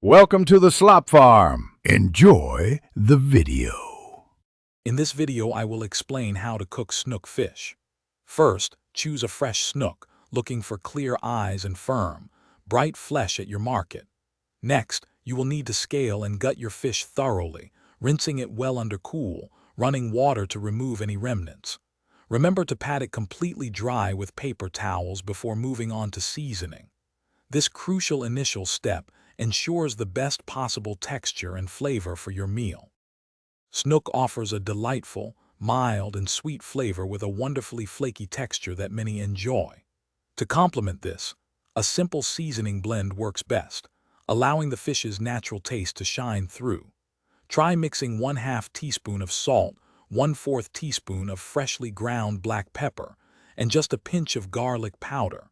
Welcome to the Slop Farm. Enjoy the video. In this video, I will explain how to cook snook fish. First, choose a fresh snook, looking for clear eyes and firm, bright flesh at your market. Next, you will need to scale and gut your fish thoroughly, rinsing it well under cool, running water to remove any remnants. Remember to pat it completely dry with paper towels before moving on to seasoning. This crucial initial step ensures the best possible texture and flavor for your meal. Snook offers a delightful, mild, and sweet flavor with a wonderfully flaky texture that many enjoy. To complement this, a simple seasoning blend works best, allowing the fish's natural taste to shine through. Try mixing 1/2 teaspoon of salt, 1/4 teaspoon of freshly ground black pepper, and just a pinch of garlic powder.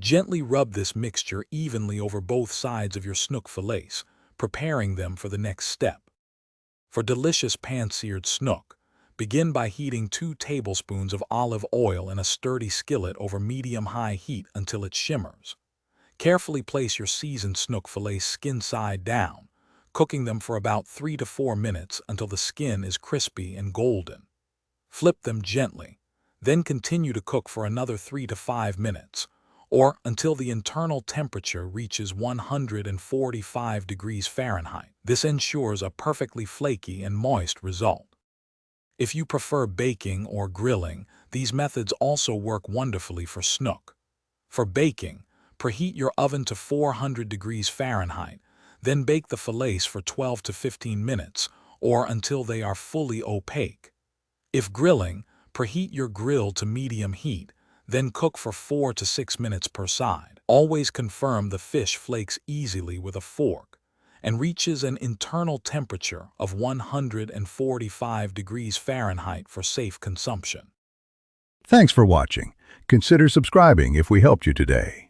Gently rub this mixture evenly over both sides of your snook fillets, preparing them for the next step. For delicious pan-seared snook, begin by heating 2 tablespoons of olive oil in a sturdy skillet over medium-high heat until it shimmers. Carefully place your seasoned snook fillets skin side down, cooking them for about 3 to 4 minutes until the skin is crispy and golden. Flip them gently, then continue to cook for another 3 to 5 minutes, or until the internal temperature reaches 145 degrees Fahrenheit. This ensures a perfectly flaky and moist result. If you prefer baking or grilling, these methods also work wonderfully for snook. For baking, preheat your oven to 400 degrees Fahrenheit, then bake the fillets for 12 to 15 minutes, or until they are fully opaque. If grilling, preheat your grill to medium heat, then cook for 4 to 6 minutes per side. Always confirm the fish flakes easily with a fork and reaches an internal temperature of 145 degrees Fahrenheit for safe consumption. Thanks for watching. Consider subscribing if we helped you today.